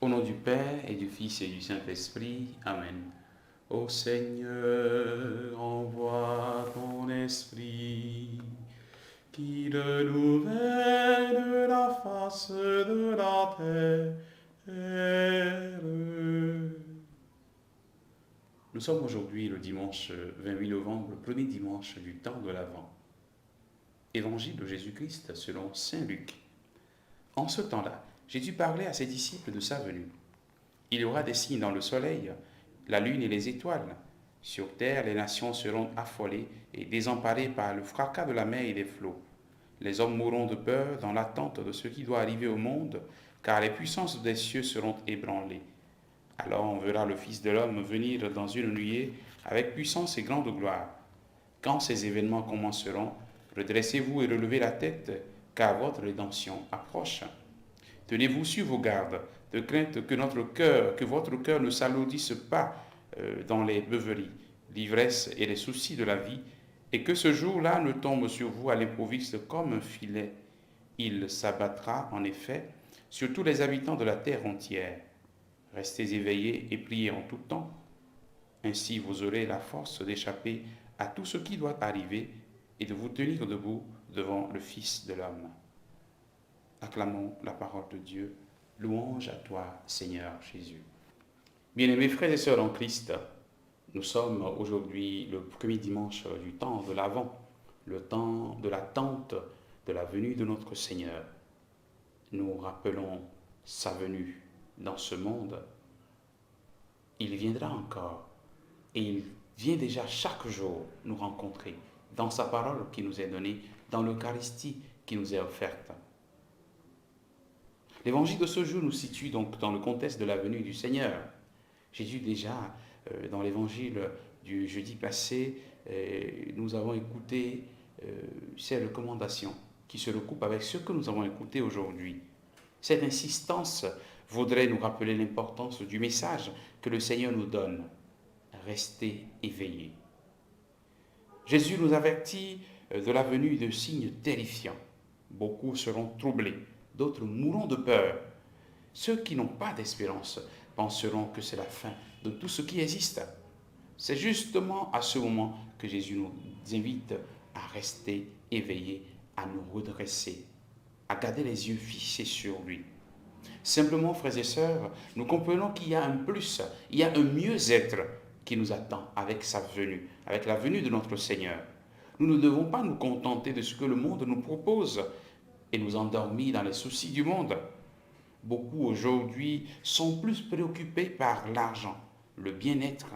Au nom du Père et du Fils et du Saint-Esprit. Amen. Ô Seigneur, envoie ton esprit, qui renouvelle la face de la terre. Nous sommes aujourd'hui le dimanche 28 novembre, le premier dimanche du temps de l'Avent. Évangile de Jésus-Christ selon saint Luc. En ce temps-là, Jésus parlait à ses disciples de sa venue. Il y aura des signes dans le soleil, la lune et les étoiles. Sur terre, les nations seront affolées et désemparées par le fracas de la mer et des flots. Les hommes mourront de peur dans l'attente de ce qui doit arriver au monde, car les puissances des cieux seront ébranlées. Alors on verra le Fils de l'homme venir dans une nuée avec puissance et grande gloire. Quand ces événements commenceront, redressez-vous et relevez la tête, car votre rédemption approche. Tenez-vous sur vos gardes, de crainte que votre cœur ne s'alourdisse pas dans les beuveries, l'ivresse et les soucis de la vie, et que ce jour-là ne tombe sur vous à l'improviste comme un filet. Il s'abattra en effet sur tous les habitants de la terre entière. Restez éveillés et priez en tout temps. Ainsi vous aurez la force d'échapper à tout ce qui doit arriver et de vous tenir debout devant le Fils de l'homme. Acclamons la parole de Dieu. Louange à toi, Seigneur Jésus. Bien-aimés frères et sœurs en Christ, nous sommes aujourd'hui le premier dimanche du temps de l'Avent, le temps de l'attente de la venue de notre Seigneur. Nous rappelons sa venue dans ce monde. Il viendra encore et il vient déjà chaque jour nous rencontrer dans sa parole qui nous est donnée, dans l'Eucharistie qui nous est offerte. L'évangile de ce jour nous situe donc dans le contexte de la venue du Seigneur. Jésus déjà, dans l'évangile du jeudi passé, nous avons écouté ses recommandations qui se recoupent avec ce que nous avons écouté aujourd'hui. Cette insistance vaudrait nous rappeler l'importance du message que le Seigneur nous donne. Restez éveillés. Jésus nous avertit de la venue de signes terrifiants. Beaucoup seront troublés, d'autres mourront de peur. Ceux qui n'ont pas d'espérance penseront que c'est la fin de tout ce qui existe. C'est justement à ce moment que Jésus nous invite à rester éveillés, à nous redresser, à garder les yeux fixés sur lui. Simplement, frères et sœurs, nous comprenons qu'il y a un plus, il y a un mieux-être qui nous attend avec sa venue, avec la venue de notre Seigneur. Nous ne devons pas nous contenter de ce que le monde nous propose et nous endormir dans les soucis du monde. Beaucoup aujourd'hui sont plus préoccupés par l'argent, le bien-être,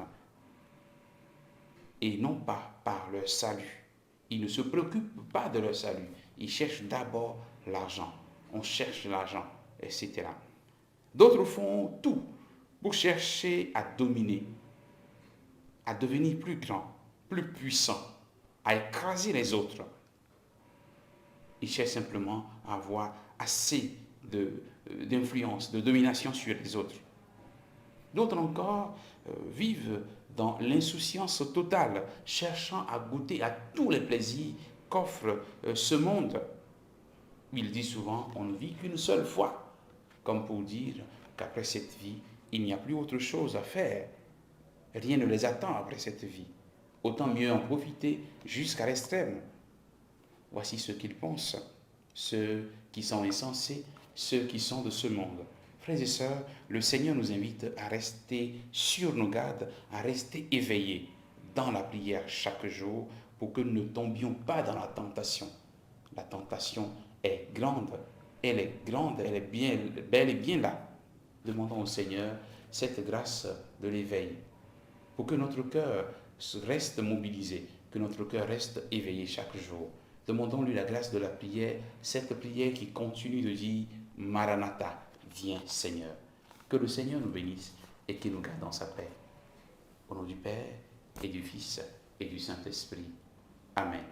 et non pas par leur salut. Ils ne se préoccupent pas de leur salut. Ils cherchent d'abord l'argent. On cherche l'argent, etc. D'autres font tout pour chercher à dominer, à devenir plus grand, plus puissant, à écraser les autres. Ils cherchent simplement à avoir assez d'influence, de domination sur les autres. D'autres encore vivent dans l'insouciance totale, cherchant à goûter à tous les plaisirs qu'offre ce monde. Il dit souvent, on ne vit qu'une seule fois, comme pour dire qu'après cette vie, il n'y a plus autre chose à faire. Rien ne les attend après cette vie. Autant mieux en profiter jusqu'à l'extrême. Voici ce qu'ils pensent, ceux qui sont insensés, ceux qui sont de ce monde. Frères et sœurs, le Seigneur nous invite à rester sur nos gardes, à rester éveillés dans la prière chaque jour pour que nous ne tombions pas dans la tentation. La tentation est grande, elle est bien, bel et bien là. Demandons au Seigneur cette grâce de l'éveil pour que notre cœur reste mobilisé, que notre cœur reste éveillé chaque jour. Demandons-lui la grâce de la prière, cette prière qui continue de dire « Maranatha ». Viens Seigneur. Que le Seigneur nous bénisse et qu'il nous garde dans sa paix. Au nom du Père et du Fils et du Saint-Esprit. Amen.